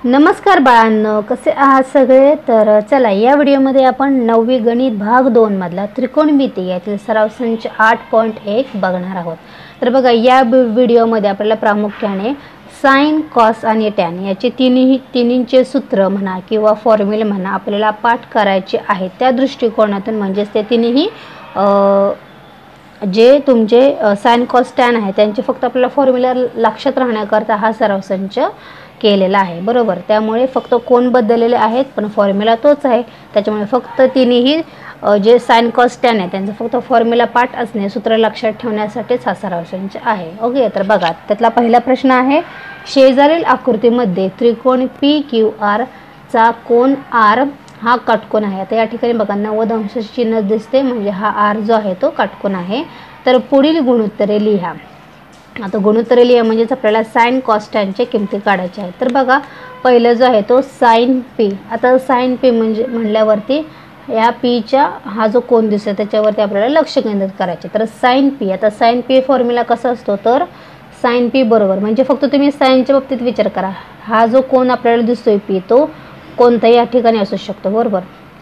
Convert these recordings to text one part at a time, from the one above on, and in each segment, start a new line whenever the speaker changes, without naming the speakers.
नमस्कार बाळांनो, कसे आहात सगळे। तर चला या व्हिडिओमध्ये आपण 9वी गणित भाग 2 मधला त्रिकोणमिती यातील सराव संच 8.1 बघणार आहोत। तर बघा, या व्हिडिओमध्ये आपल्याला प्रामुख्याने साइन, कॉस आणि टॅन याचे तिन्हींचे सूत्र म्हणा किंवा फॉर्म्युले म्हणा आपल्याला पाठ करायचे आहेत। त्या दृष्टिकोनातून म्हणजेच ते तिन्ही जे तुमचे साइन, कॉस, टॅन आहे त्यांचे फक्त आपल्याला फॉर्म्युला लक्षात राहण्याकरता हा सराव संच केलेला आहे, बरोबर। त्यामुळे फक्त कोण बदललेले आहेत पण फॉर्म्युला तोच आहे। त्याच्यामुळे फक्त तिन्ही जे साइन, कॉस, टॅन आहे त्यांचं फक्त फॉर्म्युला पाठ असणे, सूत्र लक्षात ठेवण्यासाठीच हा सराव संच आहे। ओके, तर बघा त्यातला पहिला प्रश्न आहे, शेजारील आकृतीमध्ये त्रिकोण PQR चा कोन R हा काटकोन आहे। आता या ठिकाणी बघा 90 अंशाचे चिन्ह दिसते, म्हणजे हा R जो आहे तो काटकोन आहे। तर पुढील गुणोत्तरे लिहा। आता गुणोत्तरे लिहा म्हणजेच आपल्याला साइन, कॉस, टॅनच्या किमती काढायच्या आहेत। तर बघा पहिलं जो आहे तो साइन P। आता साइन P म्हणजे म्हणल्यावरती या Pच्या हा जो कोन दिसतो त्याच्यावरती आपल्याला लक्ष केंद्रित करायचे। तर साइन P, आता साइन P फॉर्म्युला कसा असतो, तर साइन P बरोबर, म्हणजे फक्त तुम्ही साइनच्या बाबतीत विचार करा, हा जो कोन आपल्याला दिसतोय P तो कोणताही या ठिकाणी असू शकतो, बरोबर।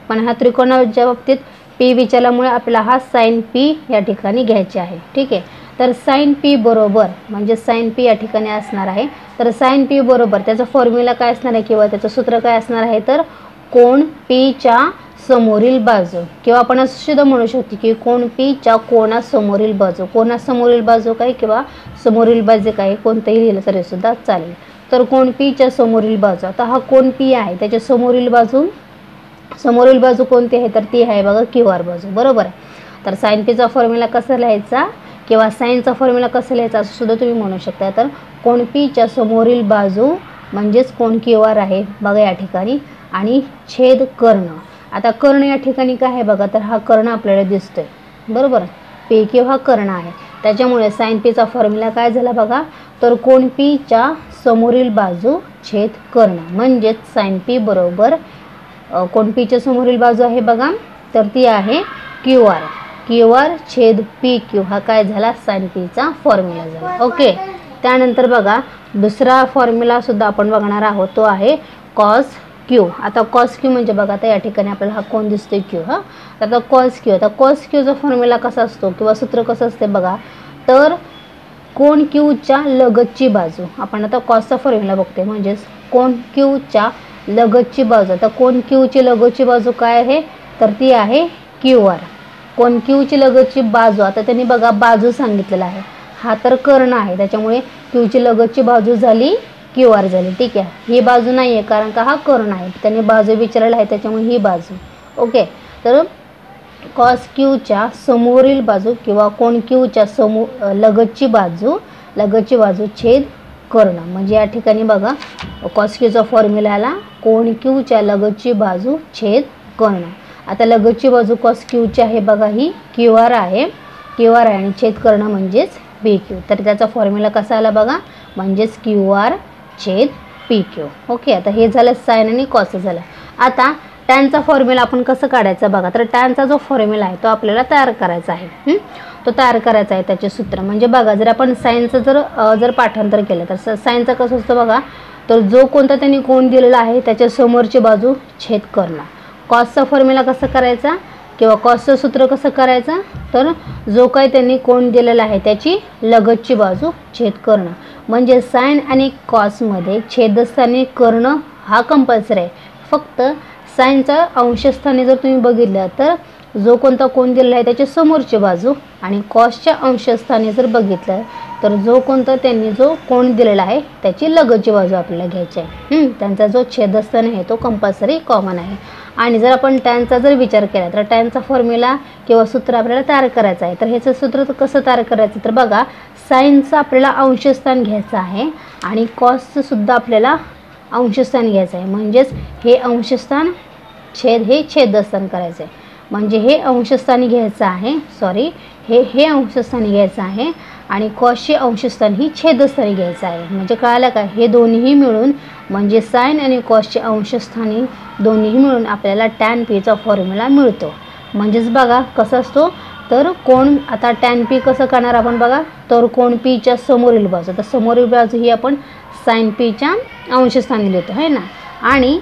पण हा त्रिकोणाच्या बाबतीत P विचारल्यामुळे आपल्याला हा साइन P या ठिकाणी घ्यायचे आहे, ठीक आहे। तर साइन P बरोबर, म्हणजे साइन P या ठिकाणी असणार आहे। तर साइन P बरोबर त्याचा फॉर्म्युला काय असणार आहे किंवा त्याचं सूत्र काय असणार आहे, तर कोन P च्या समोरील बाजू, किंवा आपण असं सुद्धा म्हणू शकतो की कोन P च्या कोनासमोरील बाजू, कोनासमोरील बाजू काय किंवा समोरील बाजू काय कोणतेही लिहिलं तरी सुद्धा चालेल। तर कोन P च्या समोरील बाजू, आता हा कोन P आहे त्याच्या समोरील बाजू कोणती आहे, तर ती आहे बघा QR बाजू, बरोबर आहे। तर साइन P चा फॉर्म्युला कसा लिहायचा किंवा साइनचा फॉर्म्युला कसा लिहायचा असं सुद्धा तुम्ही म्हणू शकता। तर कोन P च्या समोरील बाजू म्हणजेच कोन QR आहे बघा या ठिकाणी, आणि छेद कर्ण। आता कर्ण या ठिकाणी काय आहे बघा, तर हा कर्ण आपल्याला दिसतोय, बरोबर। PQ हा कर्ण आहे, त्याच्यामुळे साइन P चा फॉर्म्युला काय झाला बघा, तर कोन P च्या समोरील बाजू छेद कर्ण, म्हणजेच साइन P बरोबर कोन P च्या समोरील बाजू आहे बघा, तर ती आहे QR छेद PQ हा काय झाला, साइन P चा फॉर्म्युला झाला। ओके, त्यानंतर बघा दुसरा फॉर्म्युला सुद्धा आपण बघणार आहोत, तो आहे कॉस Q। आता कॉस Q म्हणजे बघा, आता या ठिकाणी आपल्याला हा कोन दिसतोय Q, हा आता कॉस Q, आता कॉस Q चा फॉर्म्युला कसा असतो किंवा सूत्र कसं असते बघा, तर कोन Q च्या लगतची बाजू, आपण आता कॉसचा फॉर्म्युला बघतोय, म्हणजेच कोन Q च्या लगतची बाजू। आता कोन Q ची लगतची बाजू काय आहे, तर ती आहे QR। कोन Q ची लगतची बाजू, आता त्यांनी बघा बाजू सांगितलेला आहे, हा तर कर्ण आहे त्याच्यामुळे Q ची लगतची बाजू झाली QR झाली, ठीक आहे। ही बाजू नाही आहे कारण का हा कर्ण आहे, त्यांनी बाजू विचारलेला आहे त्याच्यामुळे ही बाजू। ओके, तर कॉस Q च्या समोरील बाजू किंवा कोन Q च्या लगतची बाजू छेद कर्ण, म्हणजे या ठिकाणी बघा कॉस Q चा फॉर्म्युला आला कोन Q च्या लगतची बाजू छेद कर्ण। आता लगतची बाजू कॉस Q ची आहे बघा, ही QR आहे आणि छेद कर्ण म्हणजेच PQ। तर त्याचा फॉर्म्युला कसा आला बघा, म्हणजेच QR छेद PQ। ओके, आता हे झालं साइन आणि कॉस झालं। आता टॅनचा फॉर्म्युला आपण कसं काढायचा बघा, तर टॅनचा जो फॉर्म्युला आहे तो आपल्याला तयार करायचा आहे, तो तयार करायचा आहे त्याचे सूत्र। म्हणजे बघा जर आपण साइनचं जर पाठांतर केलं तर साइनचा कसं असतं बघा, तर जो कोणता त्यांनी कोन दिलेला आहे त्याच्या समोरची बाजू छेद कर्ण। कॉसचा फॉर्म्युला कसा करायचा किंवा कॉसचं सूत्र कसं करायचं, तर जो काही त्यांनी कोन दिलेला आहे त्याची लगतची बाजू छेद कर्ण, म्हणजे साइन आणि कॉसमध्ये छेदस्थानी कर्ण हा कंपल्सरी आहे। फक्त साइनचा अंशस्थानी जर तुम्ही बघितलं तर जो कोणता कोन दिलेला आहे त्याची समोरची बाजू, आणि कॉसच्या अंशस्थानी जर बघितलं तर जो कोणता त्यांनी जो कोन दिलेला आहे त्याची लगतची बाजू आपल्याला घ्यायची आहे। त्यांचा जो छेदस्थान आहे तो कंपल्सरी कॉमन आहे। आणि जर आपण टॅनचा जर विचार केला तर टॅनचा फॉर्म्युला किंवा सूत्र आपल्याला तयार करायचं आहे। तर ह्याचं सूत्र कसं तयार करायचं, तर बघा साइनचं आपल्याला अंशस्थान घ्यायचं आहे आणि कॉसचं सुद्धा आपल्याला अंशस्थान घ्यायचं आहे, म्हणजेच हे अंशस्थान छेद हे छेदस्थान करायचं आहे, म्हणजे हे अंशस्थानी घ्यायचं आहे, हे अंशस्थानी घ्यायचं आहे आणि कॉसचे अंशस्थान ही छेदस्थानी घ्यायचं आहे। म्हणजे कळालं का, हे दोन्ही मिळून म्हणजे साइन आणि कॉसचे अंशस्थानी दोन्ही मिळून आपल्याला टॅन P चा फॉर्म्युला मिळतो। म्हणजेच बघा कसं असतो, तर कोण आता टॅन P कसं करणार आपण बघा, तर कोन P च्या समोरील बाजू, तर समोरील बाजू ही आपण साइन पीच्या अंशस्थानी लिहितो आहे ना, आणि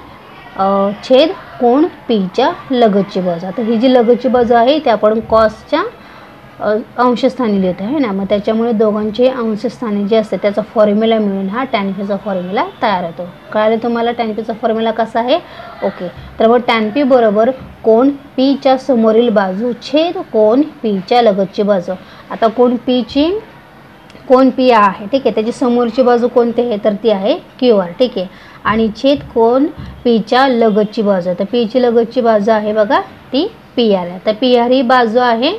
छेद कोण पीच्या लगतची बाजू. आता ही जी लगतची बाजू आहे ती आपण कॉसच्या अंशस्थानी लिहितो आहे ना, मग त्याच्यामुळे दोघांचे अंशस्थानी जे असते त्याचा फॉर्म्युला मिळून हा टॅन पीचा फॉर्म्युला तयार होतो. कळालं तुम्हाला टॅन पीचा फॉर्म्युला कसा आहे? ओके. तर मग टॅन पी बरोबर कोण पीच्या समोरील बाजू छेद कोण पीच्या लगतची बाजू. आता कोण पी आहे, ठीक आहे, त्याची समोरची बाजू कोणती आहे तर ती आहे क्यू आर, ठीक आहे, आणि छेद कोण पीच्या लगतची बाजू. तर पीची लगतची बाजू आहे बघा ती पी आर आहे. तर पी आर ही बाजू आहे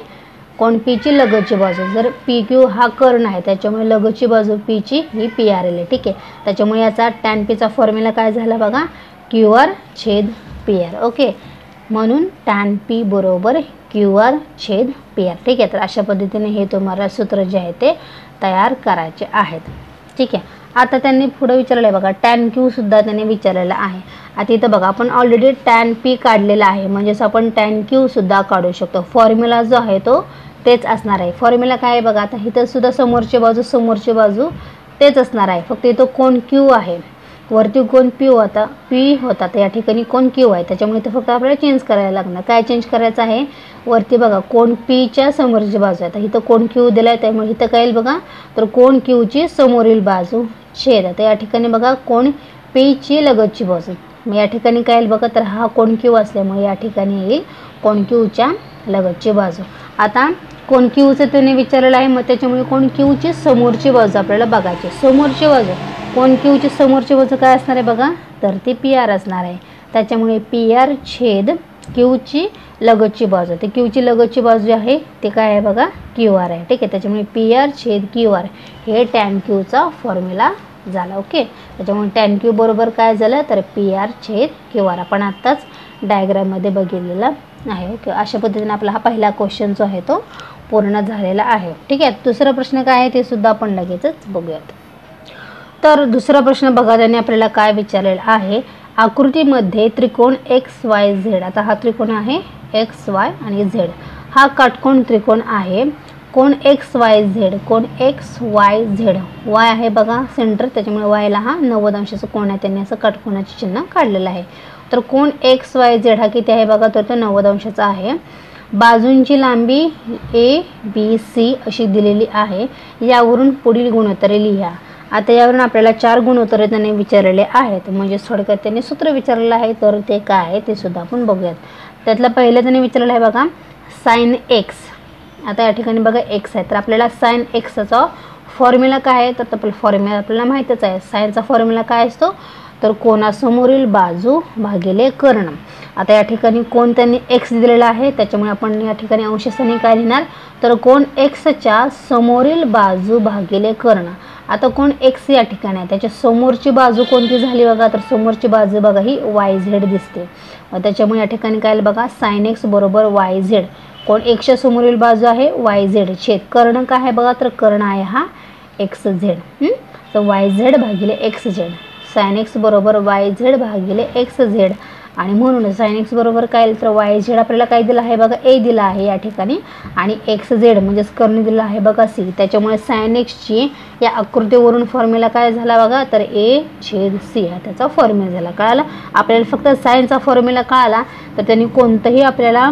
कोण पीची लगतची बाजू. जर पी क्यू हा कर्ण आहे त्याच्यामुळे लगतची बाजू पीची ही पी आर एल आहे, ठीक आहे. त्याच्यामुळे याचा टॅन पीचा फॉर्म्युला काय झाला बघा, क्यू आर छेद पी आर. ओके, म्हणून टॅन पी बरोबर क्यू आर छेद पी आर, ठीक आहे. तर अशा पद्धतीने हे तुम्हाला सूत्र जे आहे ते तयार करायचे आहेत, ठीक आहे. आता त्यांनी पुढे विचारलं आहे बघा, टॅन क्यू सुद्धा त्यांनी विचारलेलं आहे. आता इथं बघा आपण ऑलरेडी टॅन पी काढलेला आहे, म्हणजेच आपण टॅन क्यू सुद्धा काढू शकतो. फॉर्म्युला जो आहे तो तेच असणार आहे. फॉर्म्युला काय आहे बघा, आता इथं सुद्धा समोरची बाजू तेच असणार आहे, फक्त इथं कोण क्यू आहे, वरती कोण पी होता तर या ठिकाणी कोण क्यू आहे, त्याच्यामुळे इथं फक्त आपल्याला चेंज करायला लागणार. काय चेंज करायचं आहे, वरती बघा कोण पीच्या समोरची बाजू आहे, तर इथं कोण क्यू दिला आहे त्यामुळे इथं काय येईल बघा, तर कोण क्यूची समोरील बाजू छेद. तर या ठिकाणी बघा कोण पीची लगतची बाजू, मग या ठिकाणी काय येईल बघा, तर हा कोण क्यू असल्यामुळे या ठिकाणी येईल कोण क्यूच्या लगतची बाजू. आता कोण क्यूचं त्याने विचारलेलं आहे, मग त्याच्यामुळे कोण क्यूची समोरची बाजू आपल्याला बघायची. समोरची बाजू कोण क्यूची समोरची बाजू काय असणार आहे बघा, तर ती पी आर असणार आहे. त्याच्यामुळे पी आर छेद क्यूची लगतची बाजू. ते क्यूची लगतची बाजू आहे ते काय आहे बघा, क्यू आर आहे, ठीक आहे. त्याच्यामुळे पी आर छेद क्यू आर हे टॅन क्यूचा फॉर्म्युला झाला. ओके, त्याच्यामुळे टॅन क्यू बरोबर काय झालं, तर पी आर छेद क्यू आर आपण आत्ताच डायग्राममध्ये बघितलेला आहे. ओके, अशा पद्धतीने आपला हा पहिला क्वेश्चन जो आहे तो पूर्ण झालेला आहे, ठीक आहे. दुसरा प्रश्न काय आहे ते सुद्धा आपण लगेचच बघूयात. तर दुसरा प्रश्न बघा, त्यांनी आपल्याला काय विचारलेला आहे, आकृतीमध्ये त्रिकोण एक्स वाय झेड. आता हा त्रिकोण आहे एक्स वाय आणि झेड, हा काटकोण त्रिकोण आहे. कोण एक्स वाय झेड, कोण एक्स वाय झेड, वाय आहे बघा सेंटर, त्याच्यामुळे वायला हा 90 अंशाचा कोण आहे, त्यांनी असं काटकोणाचे चिन्ह काढलेलं आहे. तर कोण एक्स वाय झेड हा किती आहे बघा, तर तो 90 अंशाचा आहे. बाजूंची लांबी ए बी सी अशी दिलेली आहे. यावरून पुढील गुणोत्तरे लिहा. आता यावरून आपल्याला 4 गुणोत्तरे त्यांनी विचारलेले आहेत, म्हणजे थोडक्यात त्यांनी सूत्र विचारलेलं आहे, तर ते काय आहे ते सुद्धा आपण बघूयात. त्यातलं पहिलं त्यांनी विचारलेलं आहे बघा, साइन एक्स. आता या ठिकाणी बघा एक्स आहे, तर आपल्याला साइन एक्सचा फॉर्म्युला काय आहे, तर फॉर्म्युला आपल्याला माहीतच आहे. साइनचा फॉर्म्युला काय असतो, तर कोणासमोरील बाजू भागिले कर्ण. आता या ठिकाणी कोण त्यांनी एक्स दिलेला आहे, त्याच्यामुळे आपण या ठिकाणी अंशस्थानी काय लिहिणार, तर कोण एक्सच्या समोरील बाजू भागिले कर्ण. आता कोण एक्स या ठिकाणी आहे, त्याच्या समोरची बाजू कोणती झाली बघा, तर समोरची बाजू बघा ही वाय झेड दिसते. त्याच्यामुळे या ठिकाणी काय बघा, साइन एक्स बरोबर वाय झेड. कोण एक्सच्या समोरील बाजू आहे वाय झेड छेद कर्ण काय आहे बघा, तर कर्ण आहे हा एक्स झेड. तर वाय झेड भागिले एक्स झेड, साइन एक्स बरोबर वाय झेड भागिले एक्स झेड. आणि म्हणून साइन एक्स बरोबर काय, तर वाय झेड आपल्याला काय दिलं आहे बघा, ए दिला आहे या ठिकाणी, आणि एक्स झेड म्हणजेच कर्ण दिला आहे बघा सी. त्याच्यामुळे साइन एक्सची या आकृतीवरून फॉर्म्युला काय झाला बघा, तर ए छेद सी हा त्याचा फॉर्म्युला झाला. कळाला आपल्याला, फक्त साइनचा फॉर्म्युला कळाला तर त्यांनी कोणतंही आपल्याला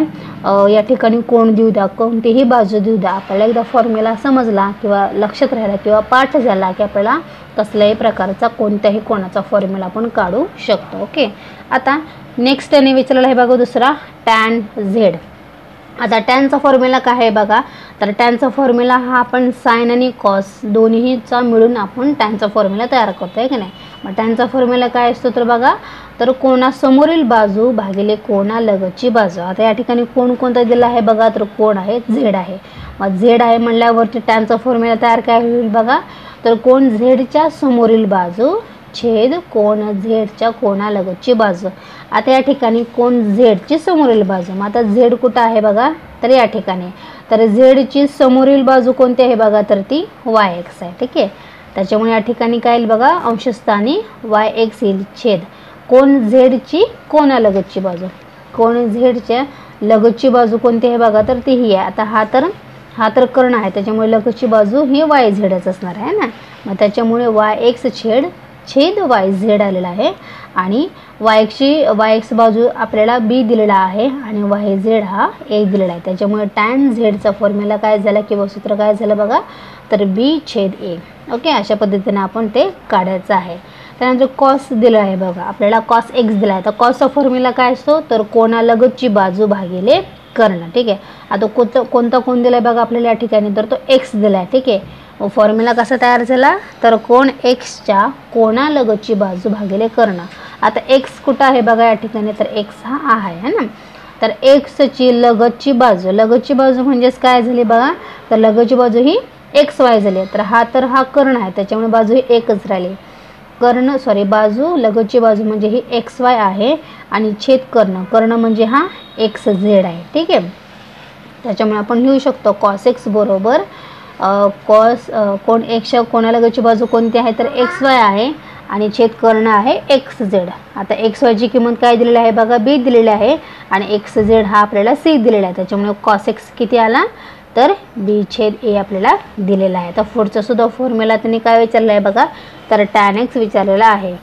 या ठिकाणी कोण देऊ द्या, कोणतीही बाजू देऊ द्या, आपल्याला एकदा फॉर्म्युला समजला किंवा लक्षात राहिला किंवा पाठ झाला की आपल्याला कसल्याही प्रकारचा कोणत्याही कोणाचा फॉर्म्युला आपण काढू शकतो. ओके, आता नेक्स्ट त्यांनी विचारलेला आहे बघा दुसरा, टॅन झेड. आता टॅनचा फॉर्म्युला काय आहे बघा, तर टॅनचा फॉर्म्युला हा आपण साइन आणि कॉस दोन्हीचा मिळून आपण टॅनचा फॉर्म्युला तयार करतो आहे की नाही. मग टॅनचा फॉर्म्युला काय असतो तर बघा, तर कोणासमोरील बाजू भागिले कोणालगतची बाजू. आता या ठिकाणी कोण कोणता दिला आहे बघा, तर कोण आहे झेड आहे. मग झेड आहे म्हणल्यावरती टॅनचा फॉर्म्युला तयार काय होईल बघा, तर कोण झेडच्या समोरील बाजू छेद कोण झेडच्या कोणालगतची बाजू. आता या ठिकाणी कोण झेडची समोरील बाजू, मग आता झेड कुठं आहे बघा, तर या ठिकाणी, तर झेडची समोरील बाजू कोणती आहे बघा, तर ती वाय एक्स आहे, ठीक आहे. त्याच्यामुळे या ठिकाणी काय येईल बघा, अंशस्थानी वाय एक्स येईल छेद कोण झेडची कोणालगतची बाजू. कोण झेडच्या लगतची बाजू कोणती आहे बघा, तर ती ही आहे. आता हा तर कर्ण आहे, त्याच्यामुळे लगतची बाजू ही वाय झेडच असणार आहे ना. मग त्याच्यामुळे वाय एक्स छेद छेद वाय झेड आलेला आहे आणि वाय एक्स बाजू आपल्याला बी दिलेला आहे आणि वाय झेड हा ए दिलेला आहे. त्याच्यामुळे टॅन झेडचा फॉर्म्युला काय झाला किंवा सूत्र काय झालं बघा, तर बी छेद ए. ओके, अशा पद्धतीने आपण ते काढायचं आहे. त्यानंतर कॉस दिलं आहे बघा, आपल्याला कॉस एक्स दिला आहे. तर कॉसचा फॉर्म्युला काय असतो, तर कोणालगतची बाजू भागिले कर्ण. ठीक आहे, आता कोणता कोण दिला आहे बघा आपल्याला या ठिकाणी, तर तो एक्स दिला आहे. ठीक आहे, फॉर्म्युला कसा तयार झाला, तर कोण एक्सच्या कोणालगतची बाजू भागिले कर्ण. आता एक्स कुठं आहे बघा या ठिकाणी, तर एक्स हा आहे ना. तर एक्सची लगतची बाजू म्हणजेच काय झाली बघा, तर लगतची बाजू ही एक्स वाय झाली. तर हा कर्ण आहे, त्याच्यामुळे बाजू ही एकच राहिली. बाजू लगतची बाजू म्हणजे ही एक्स वाय आहे आणि छेद कर्ण म्हणजे हा एक्स झेड आहे. ठीक आहे, त्याच्यामुळे आपण लिहू शकतो कॉस एक्स बरोबर कोण एक्सच्या कोणालगतची बाजू कोणती आहे, तर एक्स वाय आहे आणि छेद कर्ण आहे एक्स झेड. आता एक्स वायची किंमत काय दिलेली आहे बघा, बी दिलेली आहे आणि एक्स झेड हा आपल्याला सी दिलेला आहे. त्याच्यामुळे कॉस एक्स किती आला, तर बी छेद ए आपल्याला दिलेला आहे. तर पुढचा सुद्धा फॉर्म्युला त्यांनी काय विचारलं आहे बघा, तर टॅन एक्स विचारलेला आहे.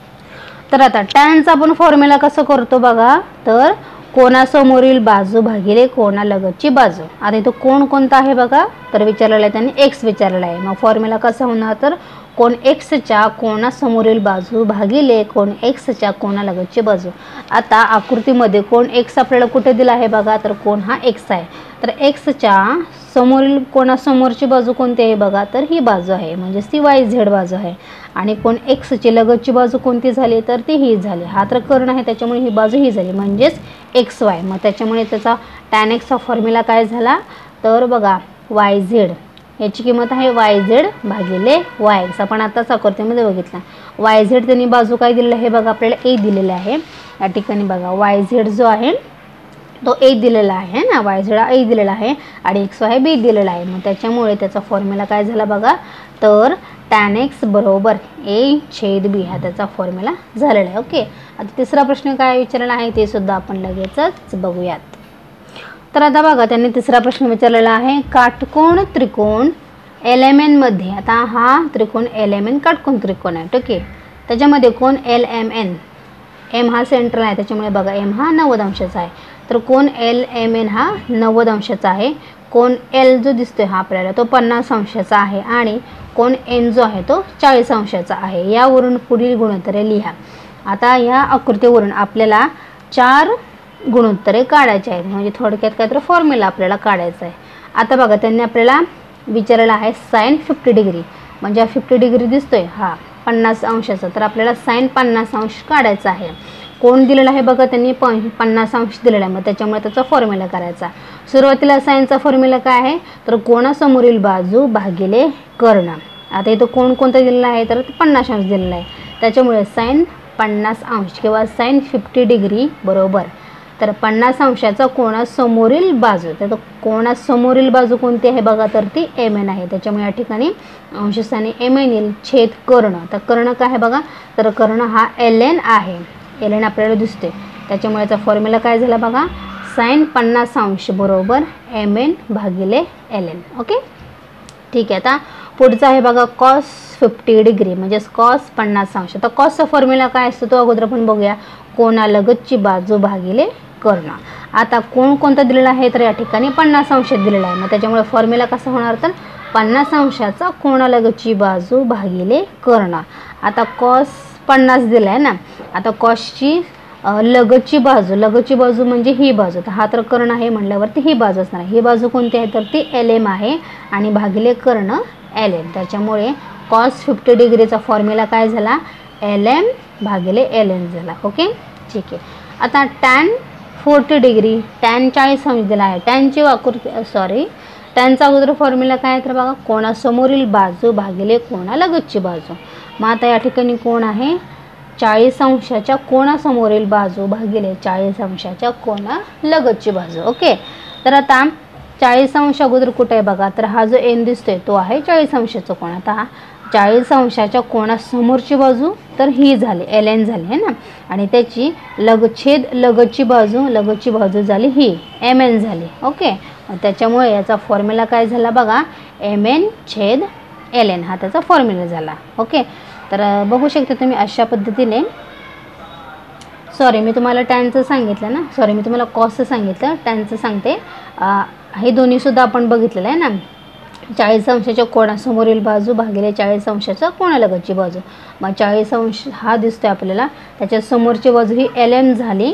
तर आता टॅनचा आपण फॉर्म्युला कसं करतो बघा, तर कोणासमोरील बाजू भागिले कोणालगतची बाजू. आता इथं कोण कोणता आहे बघा, तर विचारलेला आहे त्यांनी एक्स विचारलेला आहे. मग फॉर्म्युला कसा होणार, तर कोण एक्सच्या कोणासमोरील बाजू भागिले कोण एक्सच्या कोणालगतची बाजू. आता आकृतीमध्ये कोण एक्स आपल्याला कुठे दिला आहे बघा, तर कोण हा एक्स आहे. तर एक्सच्या समोरील कोणासमोरची बाजू कोणती आहे बघा, तर ही बाजू आहे म्हणजे ती वाय झेड बाजू आहे. आणि कोण एक्सची लगतची बाजू कोणती झाली, तर ती ही झाली. हा तर कर्ण आहे, त्याच्यामुळे ही बाजू ही झाली म्हणजेच एक्स वाय. मग त्याच्यामुळे त्याचा टॅन एक्सचा फॉर्म्युला काय झाला, तर बघा वाय झेड याची किंमत आहे वाय झेड भागिले वाय एक्स. आपण आताच आकृतीमध्ये बघितला वाय झेड त्यांनी बाजू काय दिलेलं आहे बघा, आपल्याला ए दिलेलं आहे. या ठिकाणी बघा वाय झेड जो आहे तो ए दिलेला आहे ना, वाय झेड ए दिलेला आहे आणि एक्स वाय बी दिलेला आहे. मग त्याच्यामुळे त्याचा फॉर्म्युला काय झाला बघा, तर टॅन एक्स बरोबर ए छेद बी हा त्याचा फॉर्म्युला झालेला आहे. ओके, आता तिसरा प्रश्न काय विचारलेला आहे ते सुद्धा आपण लगेचच बघूयात. तर आता बघा त्यांनी तिसरा प्रश्न विचारलेला आहे, काटकोण त्रिकोण एल एम एन मध्ये. आता हा त्रिकोण एल एम एन काटकोण त्रिकोण आहे. ठीक आहे, त्याच्यामध्ये कोण एल एम एन, एम हा सेंट्रल आहे त्याच्यामुळे बघा एम हा 90 अंशाचा आहे. तर कोण एल एम एन हा 90 अंशाचा आहे. कोण एल जो दिसतोय हा आपल्याला तो 50 अंशाचा आहे आणि कोण एन जो आहे तो 40 अंशाचा आहे. यावरून पुढील गुणोत्तरे लिहा. आता या आकृतीवरून आपल्याला 4 गुणोत्तरे काढायचे आहेत, म्हणजे थोडक्यात काय तर फॉर्म्युला आपल्याला काढायचा आहे. आता बघा त्यांनी आपल्याला विचारलेला आहे साइन 50 डिग्री, म्हणजे 50 डिग्री दिसतोय हा 50 अंशाचा, तर आपल्याला साइन 50 अंश काढायचा आहे. कोण दिलेला आहे बघा, त्यांनी 50 अंश दिलेला आहे. मग त्याच्यामुळे त्याचा फॉर्म्युला करायचा. सुरुवातीला साइनचा फॉर्म्युला काय आहे, तर कोणासमोरील बाजू भागिले कर्ण. आता इथं कोण कोणता दिलेला आहे, तर 50 अंश दिलेला आहे. त्याच्यामुळे साइन 50 अंश किंवा साइन 50 डिग्री बरोबर तर 50 अंशाचा कोणासमोरील बाजू. तर कोणासमोरील बाजू कोणती आहे बघा, तर ती एम एन आहे. त्याच्यामुळे या ठिकाणी अंशस्थानी एम एन येईल छेद कर्ण. तर कर्ण काय आहे बघा, तर कर्ण हा एल एन आहे. एल एन आपल्याला दिसते, त्याच्यामुळे याचा फॉर्म्युला काय झाला बघा, साइन 50 अंश बरोबर एम एन भागिले एल एन. ओके, ठीक आहे. आता पुढचा आहे बघा कॉस 50 डिग्री म्हणजेच कॉस 50 अंश. तर कॉसचा फॉर्म्युला काय असतो तो अगोदर आपण बघूया, कोणालगतची बाजू भागिले कर्ण. आता कोण कोणता दिलेला आहे, तर या ठिकाणी 50 अंश दिलेला आहे. मग त्याच्यामुळे फॉर्म्युला कसा होणार, तर 50 अंशाचा कोणालगतची बाजू भागिले कर्ण. आता कॉस 50 दिला आहे ना, आता कॉसची लगतची बाजू म्हणजे ही बाजू. तर हा तर कर्ण आहे म्हटल्यावरती ही बाजू असणार आहे. ही बाजू कोणती आहे, तर ती एल एम आहे आणि भागिले कर्ण एल एन. त्याच्यामुळे कॉस 50 डिग्रीचा फॉर्म्युला काय झाला, एल एम भागिले एल एन झाला. ओके, ठीक आहे. आता टॅन 40 डिग्री, टॅन 40 अंश दिला आहे. टॅनचा अगोदर फॉर्म्युला काय आहे, तर बघा कोणासमोरील बाजू भागिले कोणालगतची बाजू. मग आता या ठिकाणी कोण आहे, 40 अंशाच्या कोणासमोरील बाजू भागिले 40 अंशाच्या कोणालगतची बाजू. ओके, तर आता 40 अंश अगोदर कुठे आहे बघा, तर हा जो एन दिसतोय तो आहे 40 अंशाचा कोण. आता 40 अंशाच्या कोणासमोरची बाजू तर ही झाली एल एन झाली आहे ना, आणि त्याची लगतची बाजू झाली ही एम एन झाली. ओके, त्याच्यामुळे याचा फॉर्म्युला काय झाला बघा, एम एन छेद एल एन हा त्याचा फॉर्म्युला झाला. ओके, तर बघू शकता तुम्ही अशा पद्धतीने, सॉरी मी तुम्हाला टॅनचं सांगितलं ना, सॉरी मी तुम्हाला कॉसचं सांगितलं, टॅनचं सांगते. हे दोन्हीसुद्धा आपण बघितलेलं आहे ना. 40 अंशाच्या कोणासमोरील बाजू भागिले 40 अंशाच्या कोणालगतची बाजू. मग 40 अंश हा दिसतोय आपल्याला, त्याच्या समोरची बाजू ही LM झाली,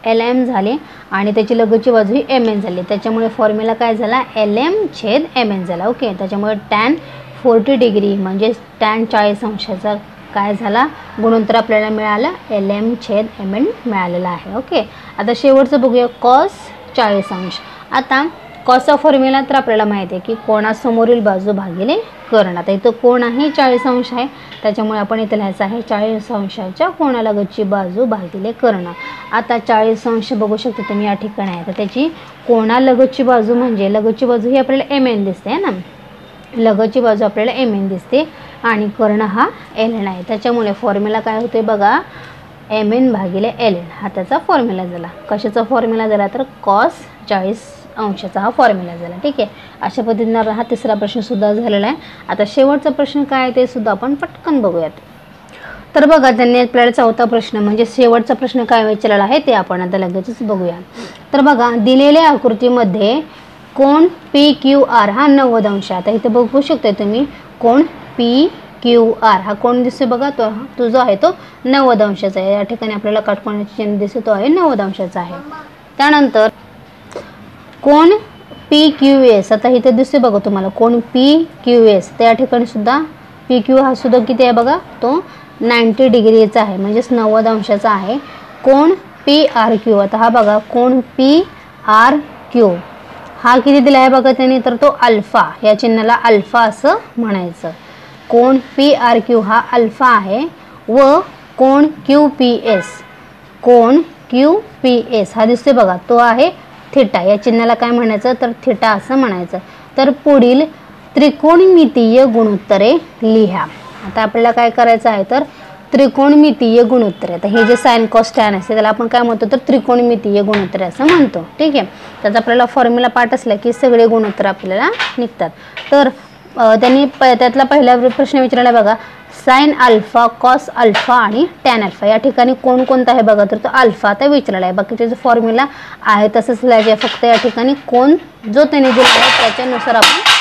LM झाली आणि त्याची लगतची बाजू ही MN झाली. त्याच्यामुळे फॉर्म्युला काय झाला, LM/MN झाला. ओके, त्याच्यामुळे टॅन 40 डिग्री म्हणजे टॅन 40 अंशाचा काय झाला गुणोत्तर आपल्याला मिळालं, LM/MN मिळालेला आहे. ओके, आता शेवटचं बघूया कॉस 40 अंश. आता कॉसचा फॉर्म्युला तर आपल्याला माहिती आहे की कोणासमोरील बाजू भागिले कर्ण. आता इथं कोण आहे 40 अंश आहे, त्याच्यामुळे आपण इथं लिहायचं आहे 40 अंशाच्या कोणालगतची बाजू भागिले कर्ण. आता 40 अंश बघू शकता तुम्ही या ठिकाणी आहे, तर त्याची कोणालगतची बाजू म्हणजे लगतची बाजू ही आपल्याला MN दिसते आहे ना, लगतची बाजू आपल्याला MN दिसते आणि कर्ण हा LN आहे. त्याच्यामुळे फॉर्म्युला काय होते बघा, MN भागिले LN हा त्याचा फॉर्म्युला झाला. कशाचा फॉर्म्युला झाला तर कॉस 40 अंशाचा हा फॉर्म्युला झाला. ठीक आहे, अशा पद्धतीने हा तिसरा प्रश्नसुद्धा झालेला आहे. आता शेवटचा प्रश्न काय आहे ते सुद्धा आपण पटकन बघूयात. तर बघा, त्यांनी आपल्याला चौथा प्रश्न म्हणजे शेवटचा प्रश्न काय विचारलेला आहे ते आपण आता लगेचच बघूया. तर बघा, दिलेल्या आकृतीमध्ये कोण PQR हा 90 अंश. आता इथे बघू शकता तुम्ही कोण PQR हा कोण दिसतोय बघा, तो जो आहे तो 90 अंशाचा आहे. या ठिकाणी आपल्याला काटकोनाचे चिन्ह दिसतो, तो आहे 90 अंशाचा आहे. त्यानंतर कोण PQS, आता इथे दिसते बघा तुम्हाला कोण PQS, त्या ठिकाणी सुद्धा PQ हा सुद्धा किती आहे बघा, तो 90 डिग्रीचा आहे म्हणजेच 90 अंशाचा आहे. कोण PRQ, आता हा बघा कोण PRQ हा किती दिला आहे बघा त्यांनी, तर तो अल्फा, या चिन्हाला अल्फा असं म्हणायचं. कोण PRQ हा अल्फा आहे व कोण QPS, कोण QPS हा दिसते बघा तो आहे थिटा, या चिन्हाला काय म्हणायचं तर थिटा असं म्हणायचं. तर पुढील त्रिकोणमितीय गुणोत्तरे लिहा. आता आपल्याला काय करायचं आहे तर त्रिकोणमितीय गुणोत्तरे. आता हे जे साइन कॉस टॅन असते त्याला आपण काय म्हणतो तर त्रिकोणमितीय गुणोत्तरे असं म्हणतो. ठीक आहे, त्याचा आपल्याला फॉर्म्युला पाठ असला की सगळे गुणोत्तर आपल्याला निघतात. तर त्यांनी त्यातला पहिला प्रश्न विचारला बघा, साइन अल्फा, कॉस अल्फा आणि टॅन अल्फा. या ठिकाणी कोणकोणता आहे बघा, तर तो अल्फा आता विचारला आहे. बाकीचे जो फॉर्म्युला आहे तसंच लिहायचे, फक्त या ठिकाणी कोण जो त्यांनी दिला आहे त्याच्यानुसार आपण.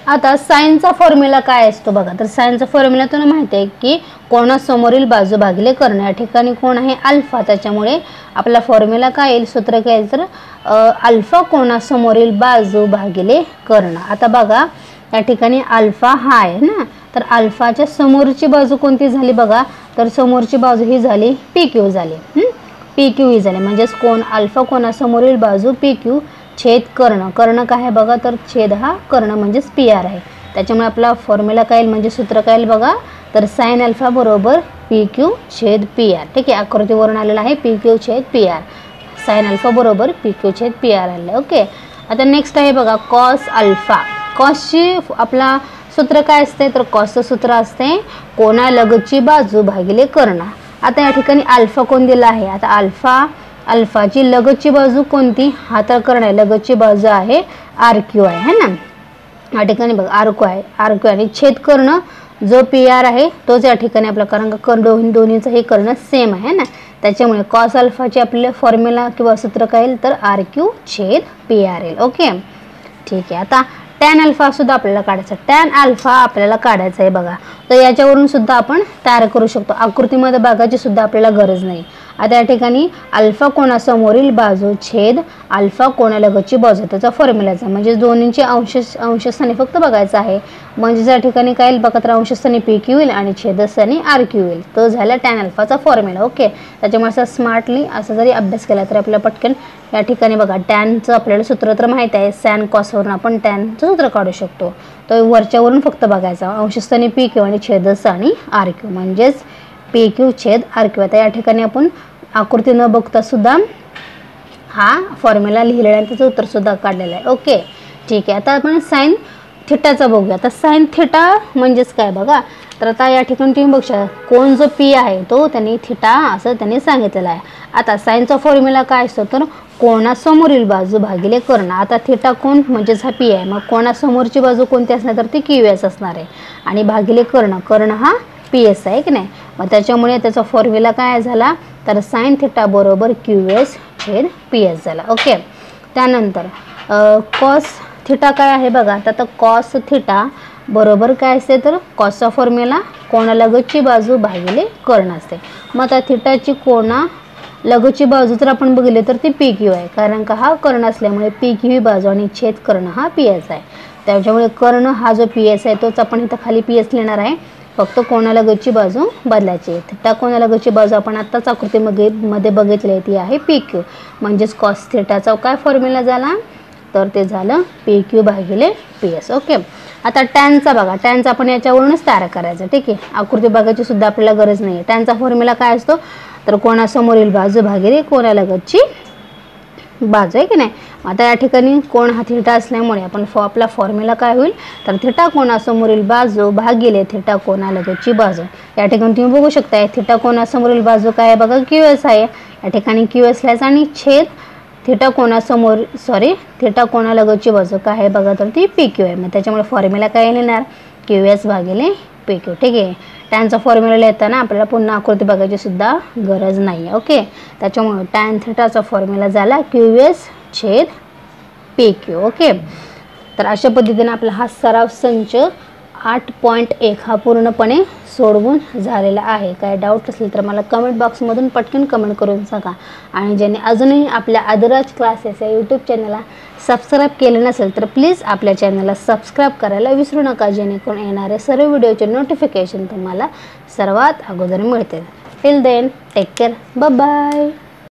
आता साइनचा फॉर्म्युला काय असतो बघा, तर साइनचा फॉर्म्युला तुम्हाला माहिती आहे की कोणासमोरील बाजू भागिले कर्ण. या ठिकाणी कोण आहे अल्फा, त्याच्यामुळे आपला फॉर्म्युला काय येईल, सूत्र काय येईल तर अल्फा कोणासमोरील बाजू भागिले कर्ण. आता बघा या ठिकाणी अल्फा हा आहे ना, तर अल्फाच्या समोरची बाजू कोणती झाली बघा, तर समोरची बाजू ही झाली PQ झाली, PQ ही झाली म्हणजेच कोण अल्फा कोणासमोरील बाजू PQ छेद कर्ण. कर्ण काय आहे बघा, तर छेद हा कर्ण म्हणजेच PR आहे. त्याच्यामुळे आपला फॉर्म्युला काय येईल म्हणजे सूत्र काय येईल बघा, तर साइन अल्फा बरोबर PQ छेद PR. ठीक आहे, आकृतीवरून आलेला आहे PQ छेद PR, साइन अल्फा बरोबर PQ छेद PR आलं. ओके, आता नेक्स्ट आहे बघा कॉस अल्फा. कॉसची आपला सूत्र काय असते तर कॉसचं सूत्र असते कोणालगतची बाजू भागिले कर्ण. आता या ठिकाणी अल्फा कोण दिला आहे, आता अल्फाची लगतची बाजू कोणती, हा तर कर्ण आहे, लगतची बाजू आहे RQ आहे ना. या ठिकाणी बघा RQ आहे, RQ आणि छेद कर्ण जो PR आहे तोच या ठिकाणी आपला, कारण कर्ण दोन्हीचं हे कर्ण सेम आहे ना, त्याच्यामुळे कॉस अल्फाची आपले फॉर्म्युला किंवा सूत्र काय येईल तर RQ छेद PR येईल. ओके, ठीक आहे. आता टॅन अल्फा सुद्धा आपल्याला काढायचा, टॅन अल्फा आपल्याला काढायचा आहे बघा, तर याच्यावरून सुद्धा आपण तयार करू शकतो. आकृतीमध्ये बघायची सुद्धा आपल्याला गरज नाही. आता या ठिकाणी अल्फा कोणासमोरील बाजू छेद अल्फा कोणालगतची बाजू, त्याचा फॉर्म्युलाचा म्हणजे दोन्हींचे अंशस्थानी फक्त बघायचं आहे. म्हणजे या ठिकाणी काय येईल बघा, तर अंशस्थानी PQ येईल आणि छेदस्थानी RQ येईल, तो झाला टॅन अल्फाचा फॉर्म्युला. ओके, त्याच्यामुळे असं स्मार्टली असं जरी अभ्यास केला तरी आपल्याला पटकन या ठिकाणी बघा टॅनचं आपल्याला सूत्र तर माहीत आहे, सॅन कॉसवरून आपण टॅनचं सूत्र काढू शकतो. तो वरच्यावरून फक्त बघायचा, अंशस्थानी PQ आणि छेदस्थानी RQ म्हणजेच PQ छेद RQ. आता या ठिकाणी आपण आकृती न बघता सुद्धा हा फॉर्म्युला लिहिलेला आहे, त्याचं उत्तर सुद्धा काढलेलं आहे. ओके, ठीक आहे. आता आपण साइन थिटाचा बघूया. आता साइन थिटा म्हणजेच काय बघा. तर आता या ठिकाणी तुम्ही बघू शकता कोण जो पी आहे तो त्यांनी थिटा असं त्यांनी सांगितलेलं आहे. आता साइनचा फॉर्म्युला काय असतो तर कोणासमोरील बाजू भागिले कर्ण. आता थिटा कोण म्हणजेच हा पी आहे, मग कोणासमोरची बाजू कोणती असणार तर ती क्यू एस असणार आहे आणि भागिले कर्ण, कर्ण हा पी एस आहे की नाही. मग त्याच्यामुळे त्याचा फॉर्म्युला काय झाला तर साइन थिटा बरोबर क्यू एस छेद पी एस झाला. ओके. त्यानंतर कॉस थिटा काय आहे बघा. तर कॉस थिटा बरोबर काय असते तर कॉसचा फॉर्म्युला कोणालगतची बाजू भागिले कर्ण असते. मग आता थिटाची कोणा लगतची बाजू जर आपण बघितली तर ती पी क्यू आहे, कारण का हा कर्ण असल्यामुळे पी क्यू ही बाजू आणि छेद कर्ण हा पी एस आहे. त्याच्यामुळे कर्ण हा जो पी एस आहे तोच आपण इथं खाली पी एस लिहिणार आहे. फक्त कोणालगतची बाजू बदलायची आहे. थिटा कोणालगतची बाजू आपण आत्ताच आकृतीमध्ये बघितली आहे ती आहे पी क्यू. म्हणजेच कॉस थिटाचा काय फॉर्म्युला झाला तर ते झालं पी क्यू भागिले पी एस. ओके. आता टॅनचा बघा. टॅनचा आपण याच्यावरूनच तयार करायचं. ठीक आहे. आकृती बघायची सुद्धा आपल्याला गरज नाही आहे. टॅनचा फॉर्म्युला काय असतो तर कोणासमोरील बाजू भागिले कोणालगतची बाजू आहे की नाही. आता या ठिकाणी कोण हा थिटा असल्यामुळे आपण आपला फॉर्म्युला काय होईल तर थिटा कोणासमोरील बाजू भागिले थिटा कोणालगतची बाजू. या ठिकाणी तुम्ही बघू शकता थिटा कोणासमोरील बाजू काय आहे बघा क्यू एस आहे. या ठिकाणी क्यू एस लिहायचा आणि छेद थिटा कोणालगतची बाजू काय आहे बघा तर ती पी क्यू आहे. मग त्याच्यामुळे फॉर्म्युला काय लिहिणार क्यू एस भागिले पी क्यू. ठीक आहे. टॅनचा फॉर्म्युला लिहिताना आपल्याला पुन्हा आकृती बघायची सुद्धा गरज नाही आहे. ओके. त्याच्यामुळे टॅन थिटाचा फॉर्म्युला झाला क्यू एस छेद पी क्यू. ओके. तर अशा पद्धतीने आपला हा सराव संच 8.1 हा पूर्णपणे सोडवून झालेला आहे. काय डाऊट असेल तर मला कमेंट बॉक्समधून पटकन कमेंट करून सांगा. आणि ज्याने अजूनही आपल्या आदराज क्लासेस या यूट्यूब चॅनलला सबस्क्राईब केलं नसेल तर प्लीज आपल्या चॅनलला सबस्क्राईब करायला विसरू नका, जेणेकरून येणारे सर्व व्हिडिओचे नोटिफिकेशन तुम्हाला सर्वात अगोदर मिळतील. Till then take care. Bye bye.